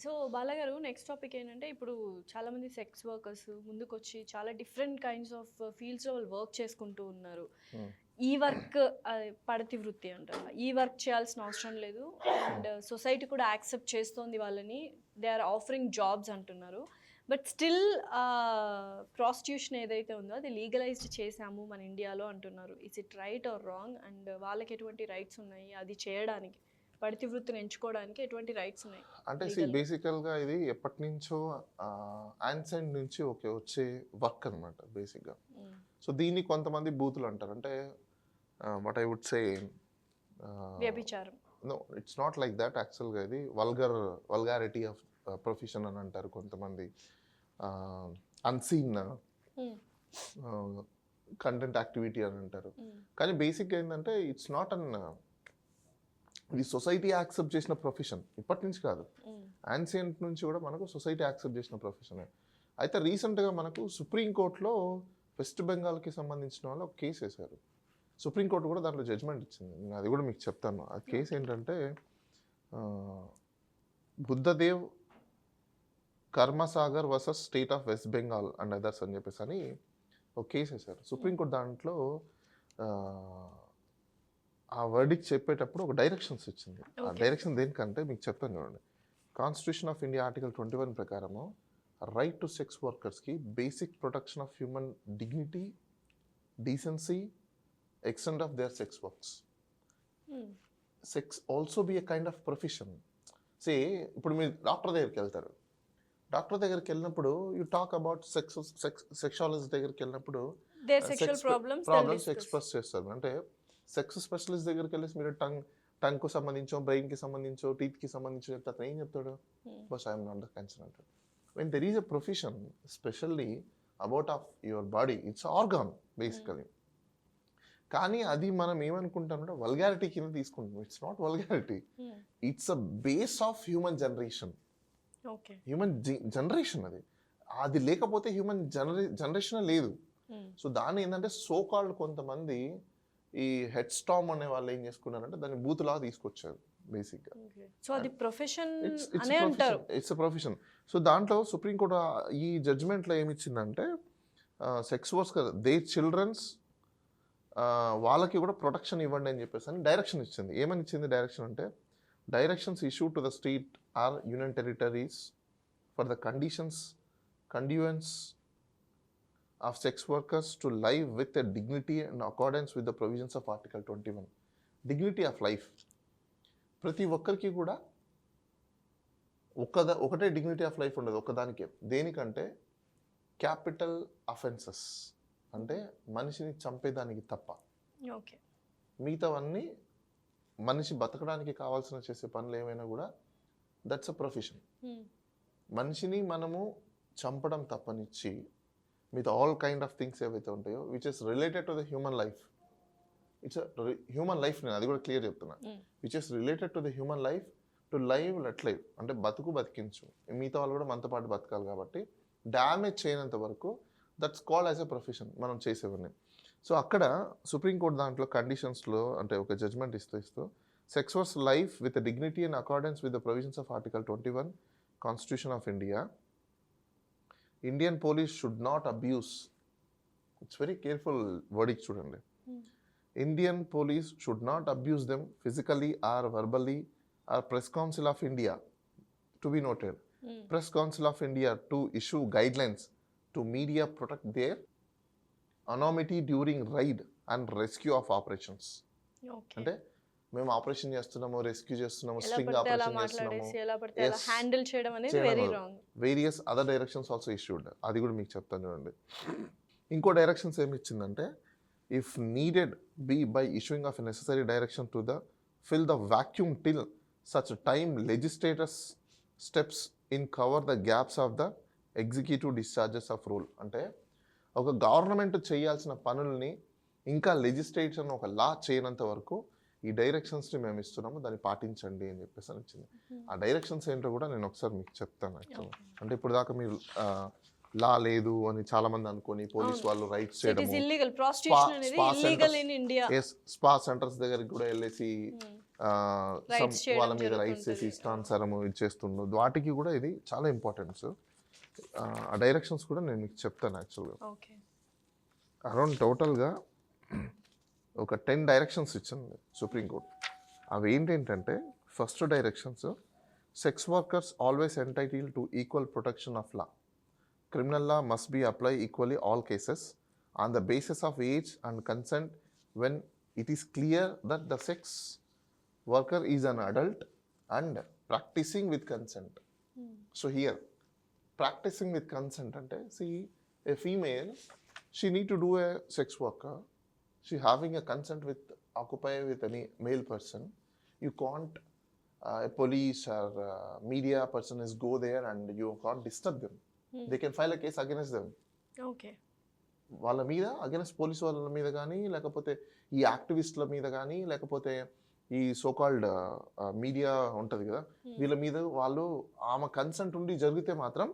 So బాలగారు next topic ఏంటంటే ఇప్పుడు చాలామంది సెక్స్ వర్కర్స్ ముందుకొచ్చి చాలా డిఫరెంట్ కైండ్స్ ఆఫ్ ఫీల్డ్స్లో వాళ్ళు వర్క్ చేసుకుంటూ ఉన్నారు. ఈ వర్క్ పడతి వృత్తి అంటారు, ఈ వర్క్ చేయాల్సిన అవసరం లేదు అండ్ సొసైటీ కూడా యాక్సెప్ట్ చేస్తోంది వాళ్ళని, దే ఆర్ ఆఫరింగ్ జాబ్స్ అంటున్నారు. బట్ స్టిల్ ప్రాస్టిట్యూషన్ ఏదైతే ఉందో అది లీగలైజ్డ్ చేసాము మన ఇండియాలో అంటున్నారు. Is it right are wrong and వాళ్ళకి ఎటువంటి రైట్స్ ఉన్నాయి అది చేయడానికి, పడితి వృత్తిని ఎంచుకోవడానికి ఎటువంటి రైట్స్ ఉన్నాయి? అంటే బేసికల్గా ఇది ఎప్పటి నుంచో యాన్సెంట్ నుంచి వచ్చే వర్క్ అనమాట బేసిక్గా. సో దీన్ని కొంతమంది బూతులు అంటారు, అంటే వాట్ ఐ వుడ్ సే వ్యభిచారం. No, it's not like that. యాక్చువల్గా ఇది వల్గారిటీ ఆఫ్ ప్రొఫెషన్ అని అంటారు కొంతమంది, అన్సీన్ కంటెంట్ యాక్టివిటీ అని అంటారు. కానీ బేసిక్గా ఏంటంటే ఇట్స్ నాట్ అన్ ఇది సొసైటీ యాక్సెప్ట్ చేసిన ప్రొఫెషన్, ఇప్పటి నుంచి కాదు, యాన్సియంట్ నుంచి కూడా మనకు సొసైటీ యాక్సెప్ట్ చేసిన ప్రొఫెషనే. అయితే రీసెంట్గా మనకు సుప్రీంకోర్టులో వెస్ట్ బెంగాల్కి సంబంధించిన వాళ్ళు ఒక కేసు వేశారు. సుప్రీంకోర్టు కూడా దాంట్లో జడ్జ్మెంట్ ఇచ్చింది, నేను అది కూడా మీకు చెప్తాను. ఆ కేసు ఏంటంటే Buddhadev Karmasagar versus state of West Bengal and others అని చెప్పేసి అని ఒక కేసు వేశారు సుప్రీంకోర్టు. దాంట్లో ఆ వర్డిక్ట్ చెప్పేటప్పుడు ఒక డైరెక్షన్స్ ఇచ్చింది. ఆ డైరెక్షన్ దేనికంటే మీకు చెప్తాను చూడండి. కాన్స్టిట్యూషన్ ఆఫ్ ఇండియా ఆర్టికల్ 21 ప్రకారము రైట్ టు సెక్స్ వర్కర్స్కి basic protection of human dignity, decency, extent of their sex works. Sex also be a kind of profession. Say ఇప్పుడు మీరు డాక్టర్ దగ్గరికి వెళ్తారు, డాక్టర్ దగ్గరికి వెళ్ళినప్పుడు యూ టాక్ అబౌట్ సెక్షాలజిస్ట్ దగ్గరికి వెళ్ళినప్పుడు ప్రాబ్లమ్స్ ఎక్స్ప్రెస్ చేస్తారు. అంటే సెక్స్ స్పెషలిస్ట్ దగ్గరికి వెళ్ళేసి మీరు టంగ్కు సంబంధించో, బ్రెయిన్కి సంబంధించో, టీత్కి సంబంధించో చెప్తే అతను ఏం చెప్తాడు? బస్ ఐఎమ్ నాట్ ద కన్సర్న్ అంటాడు. When there is a profession specially about of your body, it's organ basically. కానీ అది మనం ఏమనుకుంటామంటే వల్గారిటీ కింద తీసుకుంటాం. It's not vulgarity, it's a base of human generation. Human generation అది లేకపోతే హ్యూమన్ జనరేషన్ లేదు. సో దాన్ని ఏంటంటే సో కాల్డ్ కొంతమంది ఈ హెడ్ స్టామ్ అనే వాళ్ళు ఏం చేసుకున్నారంటే దాన్ని బూతులాగా తీసుకొచ్చారు బేసిక్గా. సో అది ప్రొఫెషన్, ఇట్స్ ప్రొఫెషన్. సో దాంట్లో సుప్రీంకోర్టు ఈ జడ్జ్మెంట్లో ఏమి ఇచ్చిందంటే సెక్స్ వర్కర్స్ దే చిల్డ్రన్స్ వాళ్ళకి కూడా ప్రొటెక్షన్ ఇవ్వండి అని చెప్పేసి అని డైరెక్షన్ ఇచ్చింది. ఏమని ఇచ్చింది డైరెక్షన్ అంటే, directions issue to the state or union territories for the కండ్యూయన్స్ of sex workers to live with a dignity in accordance with the provisions of Article 21. Dignity of life. ప్రతి ఒక్కరికి కూడా ఒకటే డిగ్నిటీ ఆఫ్ లైఫ్ ఉండదు ఒకదానికే. దేనికంటే capital offences అంటే మనిషిని చంపేదానికి తప్ప, మిగతావన్నీ మనిషి బతకడానికి కావాల్సిన చేసే పనులు ఏమైనా కూడా దట్స్ అ ప్రొఫెషన్. మనిషిని మనము చంపడం తప్పనిచ్చి with all kind of things ఏవైతే ఉంటాయో which is related to the human life, it's a human life, నేను అది కూడా క్లియర్ చెప్తున్నా, which is related to the human life to live let live అంటే బతికించు, మిగతా వాళ్ళు కూడా మనతో పాటు బతకాలి కాబట్టి డ్యామేజ్ చేయనంత వరకు that's called as a profession మనం చేసేవన్నీ. సో అక్కడ సుప్రీంకోర్టు దాంట్లో కండిషన్స్లో అంటే ఒక జడ్జ్మెంట్ ఇస్తూ sex works life with dignity in accordance with the provisions of article 21 constitution of India. Indian police should not abuse. It's very careful wording చూడండి. Indian police should not abuse them physically or verbally. Or Press Council of India, to be noted, Press Council of India to issue guidelines to media protect their anonymity during raid and rescue of operations. అంటే మేము operation చేస్తున్నాము, rescue చేస్తున్నాము, string operation చేస్తున్నాము, various other directions also issued. అది కూడా మీకు చెప్తాను చూడండి. ఇంకో డైరెక్షన్స్ ఏమి ఇచ్చిందంటే, if needed be by issuing of necessary direction to the fill the vacuum till such time legislators steps in cover the gaps of the executive discharges of rule. అంటే ఒక గవర్నమెంట్ చేయాల్సిన పనుల్ని ఇంకా లెజిస్లేషన్ ఒక లా చేయనంత వరకు ఈ డైరెక్షన్స్ని మేము ఇస్తున్నాము, దాన్ని పాటించండి అని చెప్పేసి అని ఇచ్చింది. ఆ డైరెక్షన్స్ ఏంటో కూడా నేను ఒకసారి మీకు చెప్తాను. యాక్చువల్గా అంటే ఇప్పుడు దాకా మీరు లా లేదు అని చాలా మంది అనుకొని పోలీస్ వాళ్ళు రైట్స్ చేయడం, స్పా సెంటర్స్ దగ్గరికి కూడా వెళ్ళేసి వాళ్ళ మీద రైట్స్ చేసి ఇష్టానుసారము ఇచ్చేస్తుండు, వాటికి కూడా ఇది చాలా ఇంపార్టెన్స్. ఆ డైరెక్షన్స్ కూడా నేను మీకు చెప్తాను. యాక్చువల్గా అరౌండ్ టోటల్గా ఒక 10 డైరెక్షన్స్ ఇచ్చింది సుప్రీంకోర్టు. అవి ఏంటంటే, first directions, sex workers always entitled to equal protection of law. Criminal law must be applied equally all cases on the basis of age and consent when it is clear that the sex worker is an adult and practicing with consent. So here, practicing with consent ante, see, a female, she need to do a sex worker, she having a consent with occupy with any male person. You can't a police or media person is go there and you can't disturb them. They can file a case against them. Okay. వాళ్ళ మీద against police వాళ్ళ మీద కానీ, లేకపోతే ఈ యాక్టివిస్టుల మీద కానీ, లేకపోతే ఈ సోకాల్డ్ మీడియా ఉంటుంది కదా, వీళ్ళ మీద వాళ్ళు ఆమె కన్సెంట్ ఉండి జరిగితే మాత్రం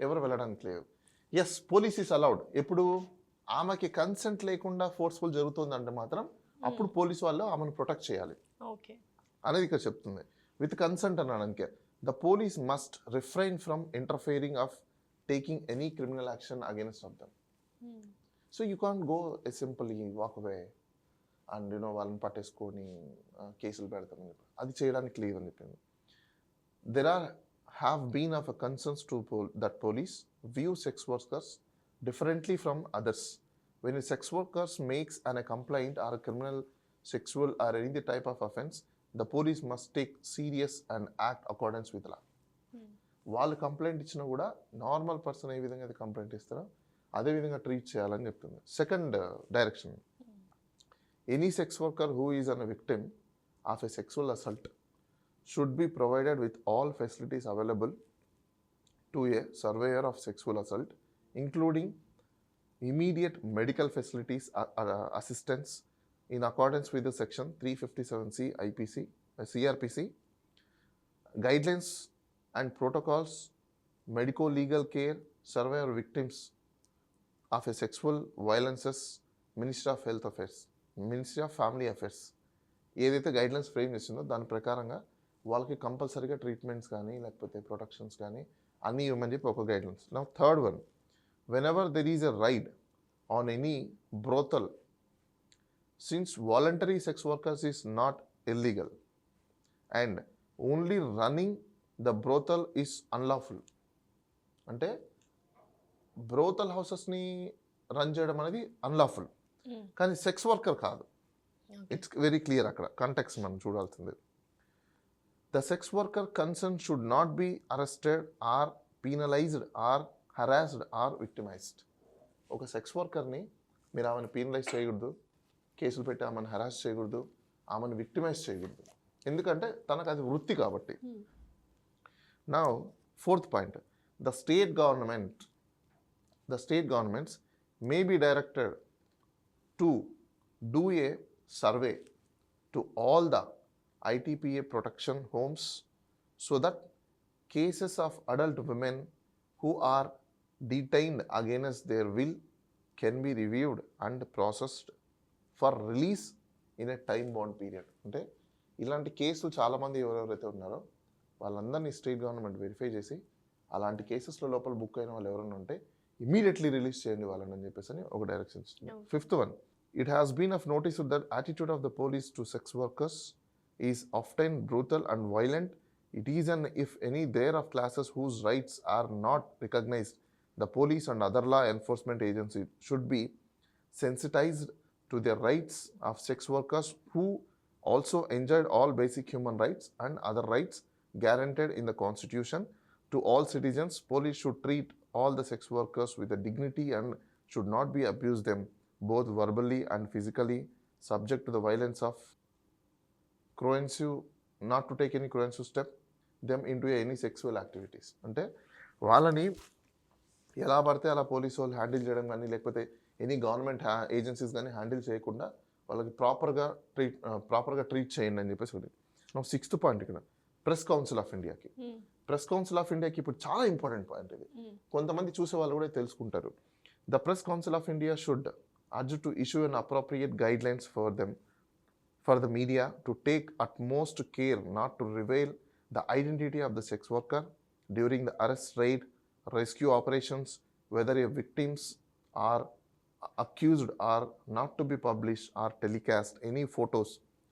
ఎవరు వెళ్ళడానికి లేదు. Yes, police is allowed. ఎప్పుడు ఆమెకి కన్సెంట్ లేకుండా ఫోర్స్ఫుల్ జరుగుతుందంటే మాత్రం అప్పుడు పోలీస్ వాళ్ళు ఆమెను ప్రొటెక్ట్ చేయాలి అనేది ఇక్కడ చెప్తుంది. విత్ కన్సెంట్ అనడానికి, the police must refrain from interfering of taking any criminal action against of them. So you can't go simply walk away and వాళ్ళని పట్టేసుకొని కేసులు పెడతామని అది చేయడానికి లేదని చెప్పింది. There have been of a concerns to that police view sex workers differently from others. When a sex worker makes a complaint or a criminal sexual or any type of offense, the police must take serious and act accordance with law. వాళ్ళు complaint ఇచ్చినా కూడా normal person ఏ విధంగా అయితే complaint ఇస్తారో అదే విధంగా treat చేయాలని చెప్తుంది. Second direction, any sex worker who is an victim of a sexual assault should be provided with all facilities available to A surveyor of sexual assault, including immediate medical facilities assistance in accordance with section 357C IPC CRPC guidelines and protocols, medico-legal care, survivor victims of a sexual violences, Ministry of Health Affairs, Ministry of Family Affairs ఏదైతే guidelines frame చేసిందో దాని ప్రకారంగా వాళ్ళకి కంపల్సరీగా treatments కానీ లేకపోతే protections కానీ అన్నీ ఇవ్వమని చెప్పి ఒక guidelines. Now third one, whenever there is a raid on any brothel, since voluntary sex workers is not illegal and only running the brothel is unlawful. అంటే బ్రోతల్ హౌసెస్ని రన్ చేయడం అనేది అన్లాఫుల్, కానీ సెక్స్ వర్కర్ కాదు. It's very clear అక్కడ context మనం చూడాల్సింది. The sex worker concern should not be arrested or penalised or harassed or victimised. ఒక సెక్స్ వర్కర్ని మీరు ఆమెను పీనలైజ్ చేయకూడదు, కేసులు పెట్టి ఆమెను హరాస్ చేయకూడదు, ఆమెను విక్టిమైజ్ చేయకూడదు, ఎందుకంటే తనకు అది వృత్తి కాబట్టి. Now, fourth point, the state governments may be directed to do a survey to all the ITPA protection homes so that cases of adult women who are detained against their will can be reviewed and processed for release in a time bound period. అంటే ఇలాంటి కేసులు చాలామంది ఎవరెవరైతే ఉన్నారో వాళ్ళందరినీ state government verify చేసి అలాంటి కేసెస్లో లోపల బుక్ అయిన వాళ్ళు ఎవరైనా ఉంటే ఇమీడియట్లీ రిలీజ్ చేయండి వాళ్ళని అని చెప్పేసి ఒక డైరెక్షన్ ఇస్తుంది. Fifth one, it has been of notice that attitude of the police to sex workers is often brutal and violent. It is an if any there of classes whose rights are not recognised, the police and other law enforcement agency should be sensitized to the rights of sex workers who also enjoyed all basic human rights and other rights guaranteed in the Constitution to all citizens. Police should treat all the sex workers with a dignity and should not be abuse them both verbally and physically, subject to the violence of coercive, not to take any coercive step them into any sexual activities. అంటే వాళ్ళని ఎలా పడితే అలా police వాళ్ళు handle చేయడం కానీ లేకపోతే any government agencies కానీ హ్యాండిల్ చేయకుండా వాళ్ళకి ప్రాపర్గా ట్రీట్ చేయండి అని చెప్పేసి ఒకటి. నా సిక్స్త్ పాయింట్ ఇక్కడ ప్రెస్ కౌన్సిల్ ఆఫ్ ఇండియాకి. ప్రెస్ కౌన్సిల్ ఆఫ్ ఇండియాకి ఇప్పుడు చాలా ఇంపార్టెంట్ పాయింట్ ఇది. కొంతమంది చూసే వాళ్ళు కూడా తెలుసుకుంటారు. The press council of India should urge to issue an appropriate guidelines for them for the media to take utmost care not to reveal the identity of the sex worker during the arrest, raid, rescue operations, whether a victims are accused or not to be published or telecast any photos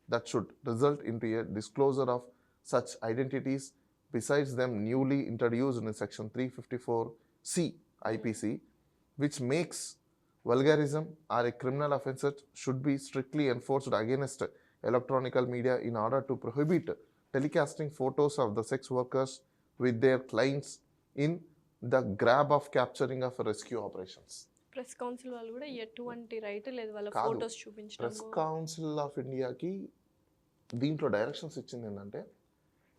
that should result into a disclosure of such identities besides them newly introduced in section 354C IPC, which makes vulgarism or a criminal offence should be strictly enforced against electronical media in order to prohibit telecasting photos of the sex workers with their clients in the grab of capturing of rescue operations. Press council వాళ్ళు కూడా ఎటువంటి right లేదు వాళ్ళ కాదు. Photos చూపించడం. Press council of ఇండియాకి దీంట్లో directions ఇచ్చింది ఏంటంటే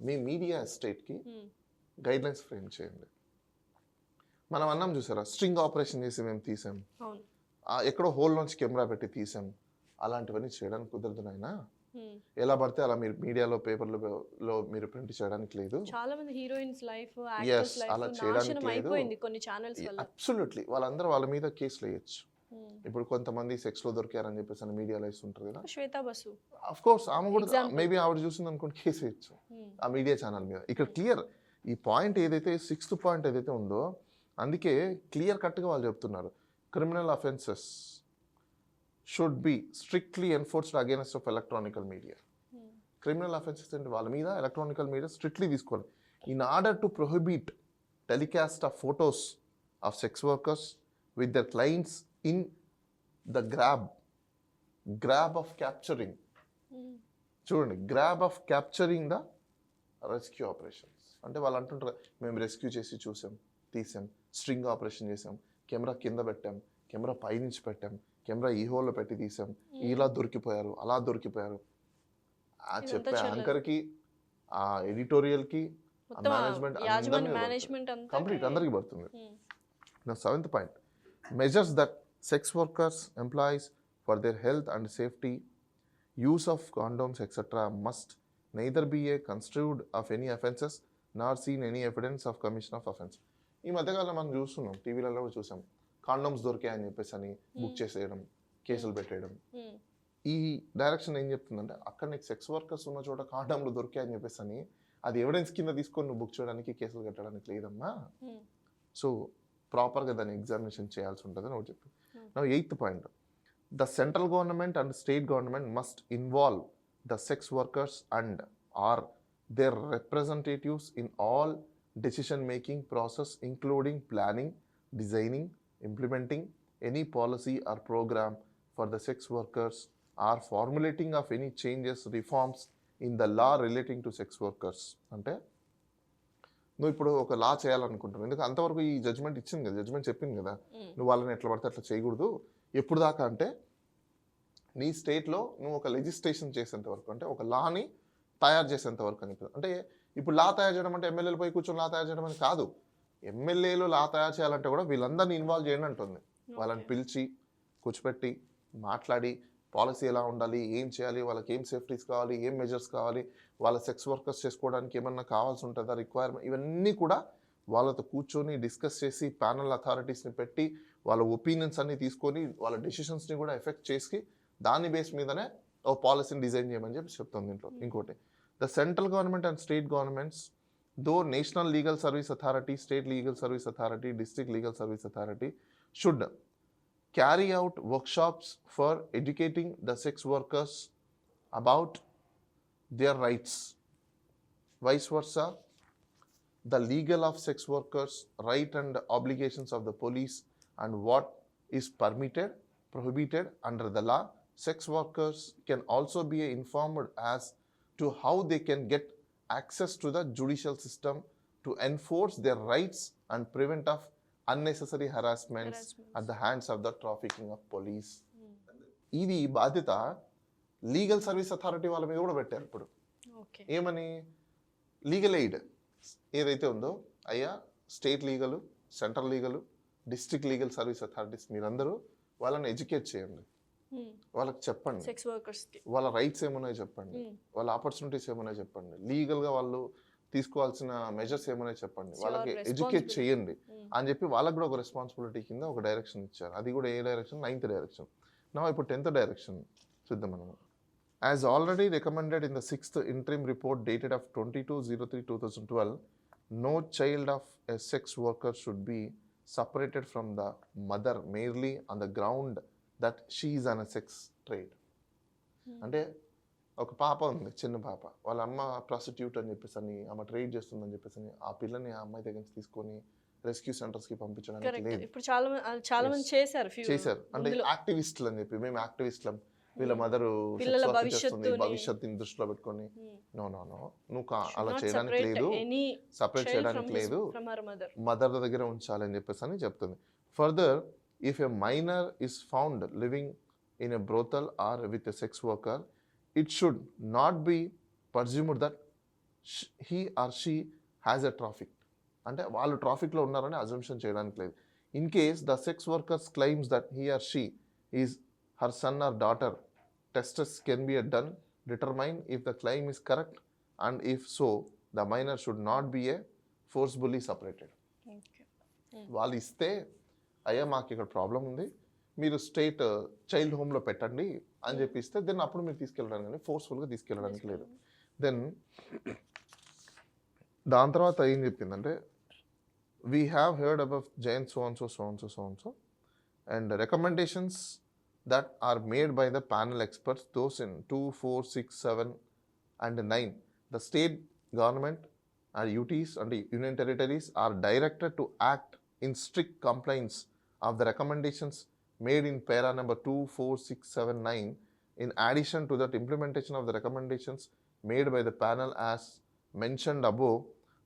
మీ మీడియా ఎస్టేట్కి గైడ్లైన్స్ ఫ్రేమ్ చేయండి. మనం అన్నాం చూసారా, స్ట్రింగ్ ఆపరేషన్ చేసి మేము తీసాం, అవును, ఎక్కడో హోల్ నుంచి కెమెరా పెట్టి తీసాం, అలాంటివన్నీ చేయడానికి కుదరదు నాయనా. ఎలా పడితే అలా మీరు మీడియాలో పేపర్లో మీరు ప్రింట్ చేయడానికి లేదు. చాలా మంది హీరోయిన్స్ లైఫ్, Yes, యాక్టర్స్ అలా లైఫ్ చేయడానికి నాశనం లేదు. అయిపోయింది కొన్ని ఛానల్స్ వల్ల. అబ్సల్యూట్లీ వాళ్ళందరూ వాళ్ళ మీద కేసులు వేయచ్చు. ఇప్పుడు కొంతమంది సెక్స్ లో దొరికారని చెప్పేసి అని మీడియాలో ఇస్తుంటారు కదా. శ్వేతా బసు అఫ్ కోర్స్ ఆమె కూడా Example. మేబీ ఆవిడ చూసింది అనుకోండి కేసు వేయచ్చు ఆ మీడియా ఛానల్ మీద. ఇక్కడ క్లియర్ ఈ పాయింట్ ఏదైతే 6th పాయింట్ ఏదైతే ఉందో అందుకే క్లియర్ కట్గా వాళ్ళు చెప్తున్నారు, criminal offences should be strictly enforced against of electronical media. Criminal offences అంటే వాళ్ళ మీద ఎలక్ట్రానికల్ మీడియా స్ట్రిక్ట్లీ తీసుకోవాలి. In order to prohibit telecast of photos of sex workers with their clients in the grab of capturing. చూడండి, grab of capturing the rescue operations అంటే వాళ్ళు అంటుంటారు మేము rescue చేసి చూసాం, తీసాం, స్ట్రింగ్ ఆపరేషన్ చేసాం, కెమెరా కింద పెట్టాం, కెమెరా పైనుంచి పెట్టాం, కెమెరా ఈ హోల్లో పెట్టి తీసాం, ఇలా దొరికిపోయారు, అలా దొరికిపోయారు. ఆ చెప్పే యాంకర్కి, ఆ ఎడిటోరియల్కి, మేనేజ్మెంట్ కంప్లీట్ అందరికీ పడుతుంది. నా 7th point, measures that sex workers employees for their health and safety, use of condoms etcetera must neither be a construed of any offences not seen any evidence of commission of offence. ఈ మధ్యకాలం మనం చూస్తున్నాం, టీవీలలో కూడా చూసాం, condoms దొరికాయని చెప్పేసి అని book చేసేయడం, కేసులు పెట్టేయడం. ఈ డైరెక్షన్ ఏం చెప్తుందంటే అక్కడ నీకు సెక్స్ వర్కర్స్ ఉన్న చోట కాండోమ్లు దొరికాయని చెప్పేసి అని అది ఎవిడెన్స్ కింద తీసుకొని నువ్వు బుక్ చేయడానికి, కేసులు కట్టడానికి లేదమ్మా. సో ప్రాపర్గా దాన్ని ఎగ్జామినేషన్ చేయాల్సి ఉంటుందని ఒకటి చెప్పి. నా 8th point, the central government and state government must involve the sex workers and or their representatives in all decision making process including planning, designing, implementing any policy or programme for the sex workers or formulating of any changes, reforms in the law relating to sex workers. అంటే నువ్వు ఇప్పుడు ఒక లా చేయాలనుకుంటున్నావు, ఎందుకంటే అంతవరకు ఈ judgement ఇచ్చింది కదా, జడ్జ్మెంట్ చెప్పింది కదా నువ్వు వాళ్ళని ఎట్లా పడితే అట్లా చేయకూడదు. ఎప్పుడు దాకా అంటే నీ స్టేట్లో నువ్వు ఒక లెజిస్లేషన్ చేసేంత వరకు, అంటే ఒక లాని తయారు చేసేంత వరకు అని చెప్పి. అంటే ఇప్పుడు లా తయారు చేయడం అంటే ఎమ్మెల్యేలు పోయి కూర్చొని లా తయారు చేయడం అని కాదు. ఎమ్మెల్యేలు లా తయారు చేయాలంటే కూడా వీళ్ళందరినీ ఇన్వాల్వ్ చేయండి అంటుంది. వాళ్ళని పిలిచి కూర్చోపెట్టి మాట్లాడి పాలసీ ఎలా ఉండాలి, ఏం చేయాలి, వాళ్ళకి ఏం సేఫ్టీస్ కావాలి, ఏం మెజర్స్ కావాలి, వాళ్ళ సెక్స్ వర్కర్స్ చేసుకోవడానికి ఏమన్నా కావాల్సి ఉంటుందా రిక్వైర్మెంట్, ఇవన్నీ కూడా వాళ్ళతో కూర్చొని డిస్కస్ చేసి ప్యానల్ అథారిటీస్ని పెట్టి వాళ్ళ ఒపీనియన్స్ అన్ని తీసుకొని వాళ్ళ డెసిషన్స్ని కూడా ఎఫెక్ట్ చేసి దాని బేస్ మీదనే ఓ పాలసీని డిజైన్ చేయమని చెప్పి చెప్తుంది దీంట్లో. ఇంకోటి, the central government and state governments though national legal service authority, state legal service authority, district legal service authority should carry out workshops for educating the sex workers about their rights. Vice versa, the legal of sex workers, right and obligations of the police and what is permitted, prohibited under the law. Sex workers can also be informed as to how they can get access to the judicial system to enforce their rights and prevent of unnecessary harassments at the hands of the trafficking of police. ఇది బాధ్యత legal service authority వాళ్ళ మీద కూడా పెట్టారు ఇప్పుడు. ఏమని, legal aid ఏదైతే ఉందో, అయ్యా state legal, central legal, district legal service authorities మీరందరూ వాళ్ళని ఎడ్యుకేట్ చేయండి, వాళ్ళకి చెప్పండి సెక్స్ వర్కర్స్కి వాళ్ళ రైట్స్ ఏమున్నాయో చెప్పండి, వాళ్ళ ఆపర్చునిటీస్ ఏమున్నాయో చెప్పండి, లీగల్గా వాళ్ళు తీసుకోవాల్సిన మెజర్స్ ఏమన్నాయో చెప్పండి, వాళ్ళకి ఎడ్యుకేట్ చేయండి అని చెప్పి వాళ్ళకి కూడా ఒక రెస్పాన్సిబిలిటీ కింద ఒక డైరెక్షన్ ఇచ్చారు. అది కూడా ఏ డైరెక్షన్, 9th డైరెక్షన్. నా ఇప్పుడు 10th డైరెక్షన్ చూద్దాం మనము. As already recommended in the 6th interim report dated of 22/03/2012, no child of a sex worker should be separated from the mother merely on the ground that she is on a sex trade. అంటే ఒక పాప ఉంది, చిన్న పాప, వాళ్ళ అమ్మ prostitute అని చెప్పేసి అని ఆమె ట్రేడ్ చేస్తుందని చెప్పేసి అని ఆ పిల్లని ఆ అమ్మాయి దగ్గర నుంచి తీసుకొని రెస్క్యూ సెంటర్స్ కి పంపించడానికి లేదు. ఇప్పుడు చాలా మంది చేశారు అంటే యాక్టివిస్టులు అని చెప్పి మేము యాక్టివిస్టులం, వీళ్ళ మదరు భవిష్యత్తుని దృష్టిలో పెట్టుకొని నో నో నో నువ్వు అలా చేయడానికి లేదు, సపరేట్ చేయడానికి లేదు, మదర్ దగ్గర ఉంచాలని చెప్పేసి అని చెప్తుంది. Further, if a minor is found living in a brothel or with a sex worker, it should not be presumed that he or she has a traffic. అంటే వాళ్ళు ట్రాఫిక్లో ఉన్నారని అజంప్షన్ చేయడానికి లేదు. In case the sex workers claims that he or she is her son or daughter, tests can be done, determine if the claim is correct, and if so, the minor should not be a forcibly separated. వాళ్ళు ఇస్తే అయ్యా మాకు ఇక్కడ problem ఉంది, మీరు state child హోమ్లో పెట్టండి అని చెప్పిస్తే దెన్ అప్పుడు మీరు తీసుకెళ్ళడానికి, కానీ ఫోర్స్ఫుల్గా తీసుకెళ్ళడానికి లేదు. దెన్ దాని తర్వాత ఏం చెప్పిందంటే, we have heard about Jain so and recommendations that are made by the panel experts, those in 2, 4, 6, 7 and 9. The state government and UTs and the union territories are directed to act in strict compliance of the recommendations made in para number 2, 4, 6, 7, 9. In addition to that, implementation of the recommendations made by the panel as mentioned above,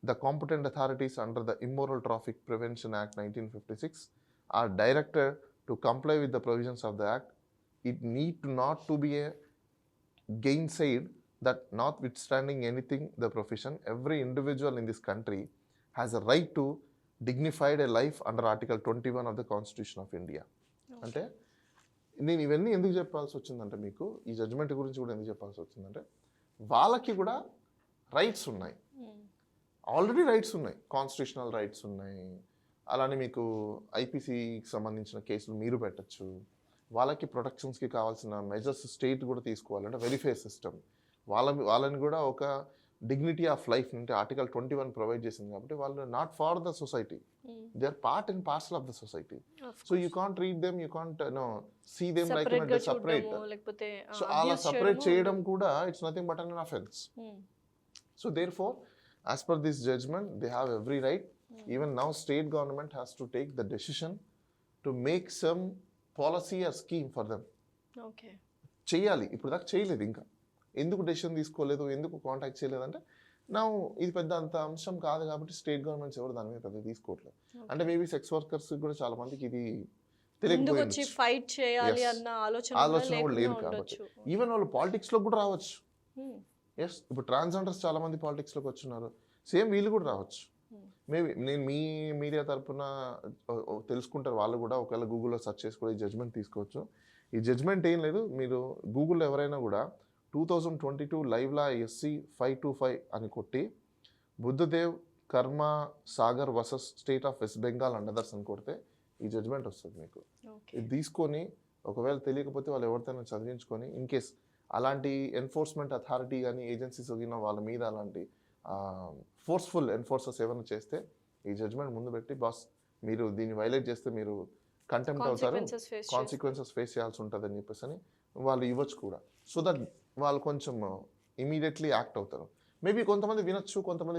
the competent authorities under the Immoral Traffic Prevention Act 1956 are directed to comply with the provisions of the Act. It need not to be a gainsaid that notwithstanding anything the profession, every individual in this country has a right to dignified a life under Article 21 of the Constitution of India. అంటే నేను ఇవన్నీ ఎందుకు చెప్పాల్సి వచ్చిందంటే, మీకు ఈ judgement గురించి కూడా ఎందుకు చెప్పాల్సి వచ్చిందంటే, వాళ్ళకి కూడా రైట్స్ ఉన్నాయి, ఆల్రెడీ రైట్స్ ఉన్నాయి, కాన్స్టిట్యూషనల్ రైట్స్ ఉన్నాయి. అలానే మీకు ఐపీసీకి సంబంధించిన కేసులు మీరు పెట్టచ్చు, వాళ్ళకి ప్రొటెక్షన్స్కి కావాల్సిన మెజర్స్ స్టేట్ కూడా తీసుకోవాలంటే వెరిఫై సిస్టమ్, వాళ్ళని కూడా ఒక డిగ్నిటీ ఆఫ్ లైఫ్ అంటే ఆర్టికల్ 21 ప్రొవైడ్ చేసింది. కాబట్టి వాళ్ళు not far the society, they are part and parcel of the society. So you can't read them, you can't see them like separate. So అలా separate చేయడం కూడా it's nothing but an offence. So therefore as per this judgement they have every right. Even now state government has to take the decision to make some policy or scheme for them. చేయాలి, ఇప్పుడు దాకా చేయలేదు. ఇంకా ఎందుకు decision తీసుకోలేదు, ఎందుకు contact చేయలేదు అంటే, నా ఇది పెద్ద అంత అంశం కాదు కాబట్టి స్టేట్ గవర్నమెంట్స్ ఎవరు దాని మీద పెద్ద తీసుకోవట్లేదు. అంటే మేబీ సెక్స్ వర్కర్స్ కూడా చాలా మందికి ఇది తెలియకపోయింది, ఆలోచన కూడా లేదు కాబట్టి. ఈవెన్ వాళ్ళు పాలిటిక్స్ లో కూడా రావచ్చు. ఎస్, ఇప్పుడు ట్రాన్స్జెండర్స్ చాలా మంది పాలిటిక్స్ లోకి వచ్చున్నారు, సేమ్ వీళ్ళు కూడా రావచ్చు. మేబీ నేను మీ మీడియా తరఫున తెలుసుకుంటారు వాళ్ళు కూడా, ఒకవేళ గూగుల్లో సెర్చ్ చేసి కూడా ఈ జడ్జ్మెంట్ తీసుకోవచ్చు. ఈ జడ్జ్మెంట్ ఏం లేదు, మీరు గూగుల్లో ఎవరైనా కూడా 2022 లైవ్లా SC 525 అని కొట్టి బుద్ధదేవ్ కర్మ Sagar versus state of West Bengal and others అని కొడితే ఈ జడ్జ్మెంట్ వస్తుంది మీకు. ఇది తీసుకొని ఒకవేళ తెలియకపోతే వాళ్ళు ఎవరితోనైనా చదివించుకొని, ఇన్ కేస్ అలాంటి ఎన్ఫోర్స్మెంట్ అథారిటీ కానీ ఏజెన్సీస్ వచ్చిన వాళ్ళ మీద అలాంటి ఫోర్స్ఫుల్ ఎన్ఫోర్సర్స్ ఏమైనా చేస్తే ఈ జడ్జ్మెంట్ ముందు పెట్టి, బాస్ మీరు దీన్ని వైలేట్ చేస్తే మీరు కంటెంప్ట్ అవుతారు, కాన్సిక్వెన్సెస్ ఫేస్ చేయాల్సి ఉంటుంది అని చెప్పేసి అని వాళ్ళు ఇవ్వచ్చు కూడా. సో దట్ వాళ్ళు కొంచెం ఇమీడియట్లీ యాక్ట్ అవుతారు. మేబీ కొంతమంది వినొచ్చు, కొంతమంది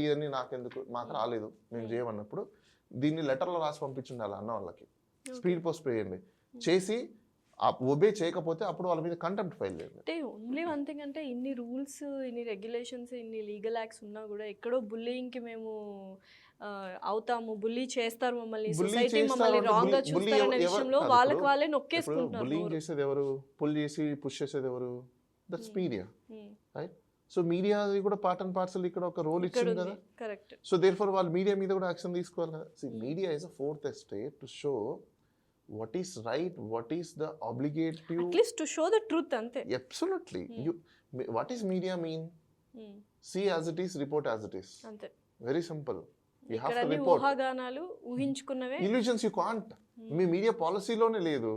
ఇవన్నీ నాకెందుకు, మాకు రాలేదు, మేము చేయమన్నప్పుడు దీన్ని లెటర్లో రాసి పంపించుండాలి అన్న వాళ్ళకి, స్పీడ్ పోస్ట్ చేయండి చేసి ఒబే చేయకపోతే అప్పుడు వాళ్ళ మీద కంటెంప్ట్ ఫైల్ చేయండి. అంటే ఓన్లీ వన్ థింగ్ అంటే, ఇన్ని రూల్స్, ఇన్ని రెగ్యులేషన్స్, ఇన్ని లీగల్ యాక్ట్స్ ఉన్నా కూడా ఎక్కడో బుల్లింగ్కి మేము అవుతాము, బుల్లీ చేస్తారు మమ్మల్ని, సొసైటీ మమ్మల్ని రాంగ్ గా చూస్తారనే విషయంలో వాళ్ళకి వాళ్ళే నొక్కేసుకుంటున్నారు. బుల్లింగ్ చేసేది ఎవరు, పుల్ చేసి పుష్ చేసేది ఎవరు? That's media, right? So media కూడా పార్ట్ అండ్ పార్సల్ ఇక్కడ ఒక రోల్ ఇచ్చింది కదా. కరెక్ట్. సో దేర్ ఫర్ వాళ్ళు మీడియా మీద కూడా యాక్షన్ తీసుకోవాలి కదా. So media is a fourth estate to show what is right, what is the obligative, at least to show the truth ante. Absolutely. What is media mean? See as it is, report as it is, ante. Very simple. You have to report. ఊహాగానాలు ఊహించుకున్నవే, illusions you can't. మీ media పాలసీలోనే లేదు.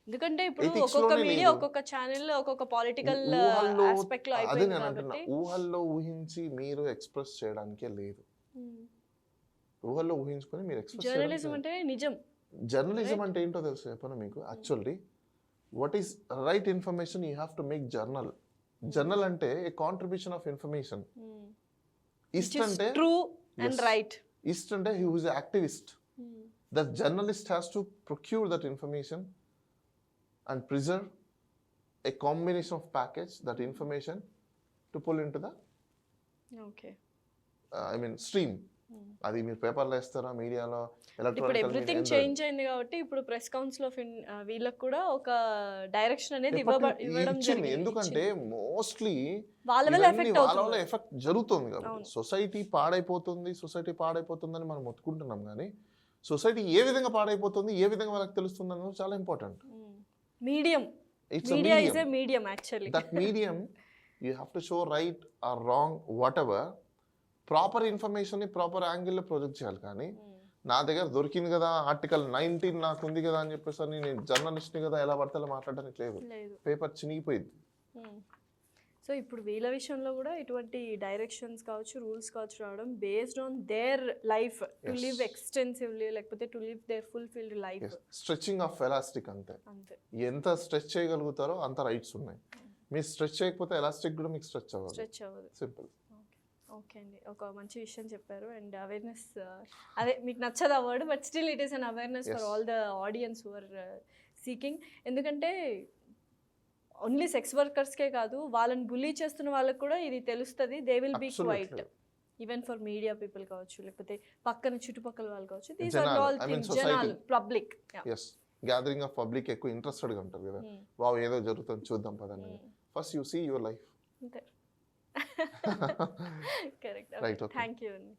ఎందుకంటే ఇప్పుడు Ethics ఒక్కొక్క లోనే media లేదు. ఒక్కొక్క ఛానల్ ఒక్కొక్క పొలిటికల్ ఊహల్లో ఆస్పెక్ట్ లో అదే అయిపోయింది నేను అంటున్నా, కాబట్టి ఊహల్లో ఊహించి మీరు ఎక్స్ప్రెస్ చేయడానికే లేదు. ఊహల్లో ఊహించుకొని మీరు ఎక్స్ప్రెస్ జర్నలిజం అంటే నిజం. జర్నలిజం అంటే ఏంటో తెలుసు చెప్పను మీకు. Actually what is right information you have to make journal. Journal అంటే ఏ కాంట్రిబ్యూషన్ ఆఫ్ ఇన్ఫర్మేషన్. ఈస్ట్ అంటే ట్రూ అండ్ రైట్. ఈస్ట్ అంటే he was activist. The journalist has to procure that information and preserve a combination of package that information to pull into the stream. అది మీరు పేపర్లో వేస్తారా, మీడియాలో, ఇప్పుడు electronic everything change అయింది కాబట్టి ఇప్పుడు ప్రెస్ కౌన్సిల్ ఆఫ్ వీళ్ళకి కూడా ఒక డైరెక్షన్ అనేది ఇవ్వడం జరిగింది. ఎందుకంటే మోస్ట్లీ వాళ్ళ వల్ల ఎఫెక్ట్ జరుగుతుంది కాబట్టి సొసైటీ పాడైపోతుందని మనం మొత్తుకుంటున్నాం, కానీ సొసైటీ ఏ విధంగా పాడైపోతుంది, ఏ విధంగా వాళ్ళకి తెలుస్తుంది అన్నది చాలా important. Medium is a medium actually. That medium you have to show right are wrong what ever, proper information ని ప్రాపర్ యాంగిల్లో ప్రొజెక్ట్ చేయాలి. కానీ నా దగ్గర దొరికింది కదా, ఆర్టికల్ 19 నాకు ఉంది కదా అని చెప్పేసి నేను జర్నలిస్ట్ని కదా ఎలా పడితే అలా మాట్లాడడానికి లేదు. పేపర్ చినిగిపోయింది. సో ఇప్పుడు వీళ్ళ విషయంలో కూడా ఇటువంటి డైరెక్షన్స్ కావచ్చు, రూల్స్ కావచ్చు రావడం based on their life to live extensively, లేకపోతే to live their fulfilled life. Stretching of elastic అంతే. ఎంత స్ట్రెచ్ చేయగలుగుతారో అంత రైట్స్ ఉన్నాయి. మీరు స్ట్రెచ్ చేయకపోతే ఎలాస్టిక్ కూడా మీకు స్ట్రెచ్ అవ్వదు. సింపుల్. ఓకే అండి, ఒక మంచి విషయం చెప్పారు. అండ్ అవేర్నెస్, అదే మీకు నచ్చదు ఆ word, but still it is an awareness for all the audience who are seeking. ఎందుకంటే ఓన్లీ సెక్స్ వర్కర్స్కే కాదు, వాళ్ళని బుల్లీ చేస్తున్న వాళ్ళకి కూడా ఇది తెలుస్తుంది. They will be quite even for media people కావచ్చు, లేకపోతే పక్కన చుట్టుపక్కల వాళ్ళు కావచ్చు. దీస్ ఆర్ ఆల్ థింగ్స్ జనాలు, పబ్లిక్. గ్యాదరింగ్ ఆఫ్ పబ్లిక్ ఎక్కువ ఇంట్రెస్టెడ్గా ఉంటారు కదా, వావ్ ఏదో జరుగుతుంది చూద్దాం పదండి. First you see your life. Correct. Thank you అండి.